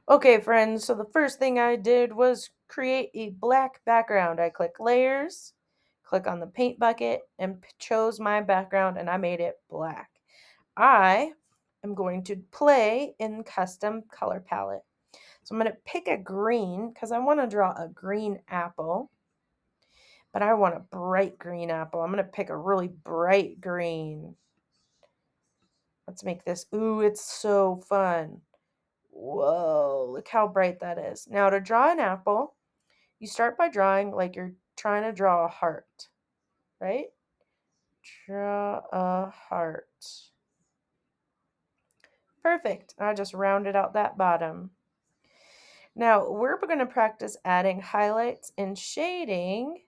Okay, friends, so the first thing I did was create a black background. I click layers, click on the paint bucket, and chose my background, and I made it black. I am going to play in custom color palette. So I'm going to pick a green because I want to draw a green apple, but I want a bright green apple. I'm going to pick a really bright green. Let's make this. Ooh, it's so fun. Whoa, look how bright that is. Now to draw an apple, you start by drawing like you're trying to draw a heart, right? Draw a heart. Perfect. I just rounded out that bottom. Now we're going to practice adding highlights and shading.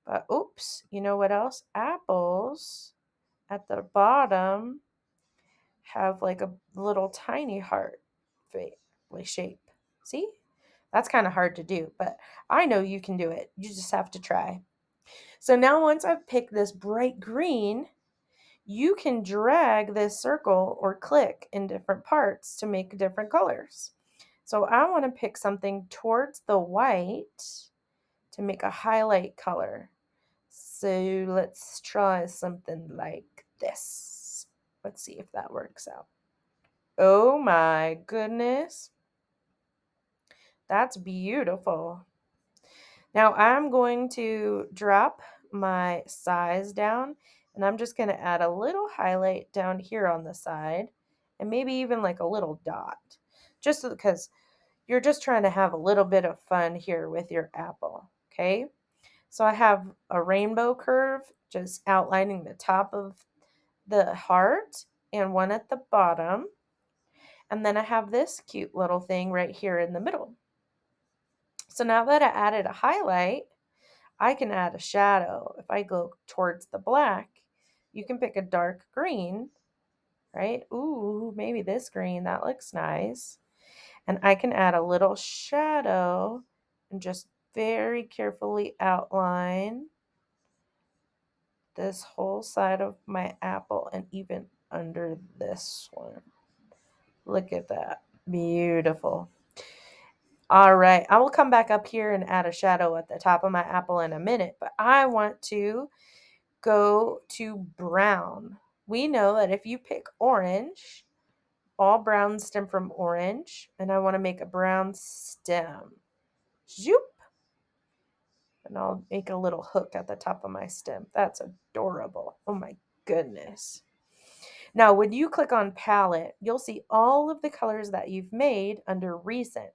But oops, you know what else? Apples at the bottom have like a little tiny heart shape. See? That's kind of hard to do, but I know you can do it. You just have to try. So now once I've picked this bright green, you can drag this circle or click in different parts to make different colors. So I want to pick something towards the white to make a highlight color. So let's try something like this. Let's see if that works out. Oh my goodness. That's beautiful. Now I'm going to drop my size down, and I'm just going to add a little highlight down here on the side and maybe even like a little dot, just because you're just trying to have a little bit of fun here with your apple. Okay. So I have a rainbow curve just outlining the top of the heart and one at the bottom. And then I have this cute little thing right here in the middle. So now that I added a highlight, I can add a shadow. If I go towards the black, you can pick a dark green, right? Ooh, maybe this green, that looks nice. And I can add a little shadow and just very carefully outline this whole side of my apple and even under this one. Look at that. Beautiful. All right, I will come back up here and add a shadow at the top of my apple in a minute, but I want to go to brown. We know that if you pick orange, all browns stem from orange, and I want to make a brown stem. Zoop! And I'll make a little hook at the top of my stem. That's adorable. Oh my goodness. Now, when you click on palette, you'll see all of the colors that you've made under recent.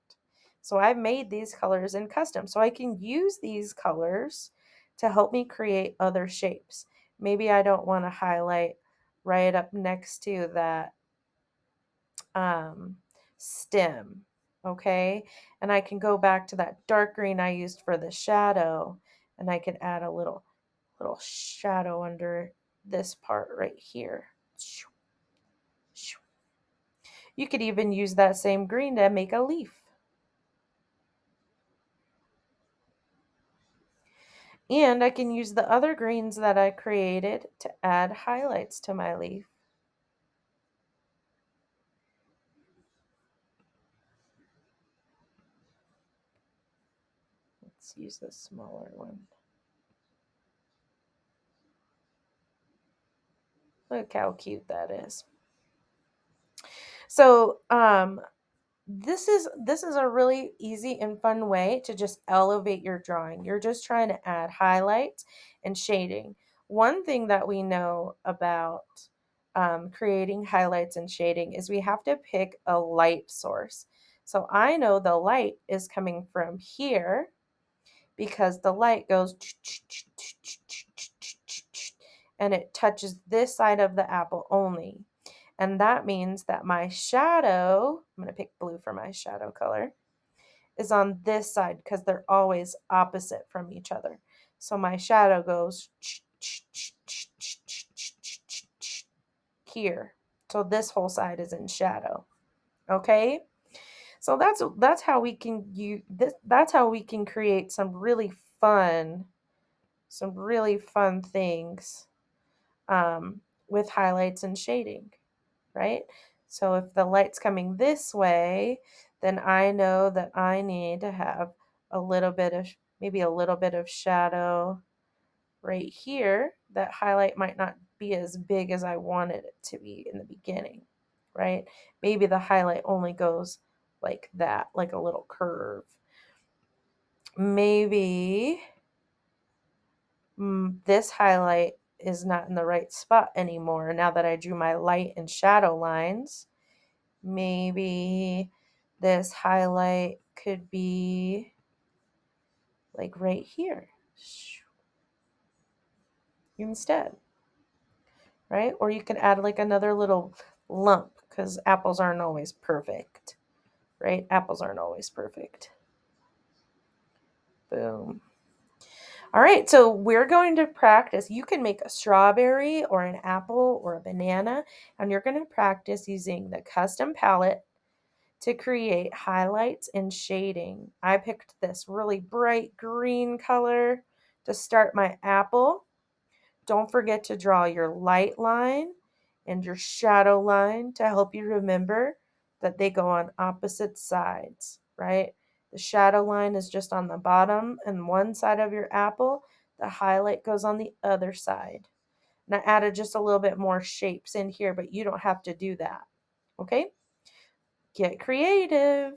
So I've made these colors in custom. So I can use these colors to help me create other shapes. Maybe I don't want to highlight right up next to that stem, okay? And I can go back to that dark green I used for the shadow, and I can add a little shadow under this part right here. You could even use that same green to make a leaf. And I can use the other greens that I created to add highlights to my leaf. Let's use the smaller one. Look how cute that is. So, this is a really easy and fun way to just elevate your drawing. You're just trying to add highlights and shading. One thing that we know about creating highlights and shading is we have to pick a light source. So I know the light is coming from here because the light goes and it touches this side of the apple only. And that means that my shadow, I'm going to pick blue for my shadow color, is on this side because they're always opposite from each other. So my shadow goes here. So this whole side is in shadow. Okay? So that's how we can that's how we can create some really fun things with highlights and shading, right? So if the light's coming this way, then I know that I need to have a little bit of, maybe a little bit of shadow right here. That highlight might not be as big as I wanted it to be in the beginning, right? Maybe the highlight only goes like that, like a little curve. Maybe this highlight is not in the right spot anymore now that I drew my light and shadow lines. Maybe this highlight could be like right here instead, right? Or you could add like another little lump, because apples aren't always perfect, right? Apples aren't always perfect. Boom. All right, so we're going to practice. You can make a strawberry or an apple or a banana, and you're going to practice using the custom palette to create highlights and shading. I picked this really bright green color to start my apple. Don't forget to draw your light line and your shadow line to help you remember that they go on opposite sides, right? The shadow line is just on the bottom and one side of your apple. The highlight goes on the other side. And I added just a little bit more shapes in here, but you don't have to do that, okay? Get creative.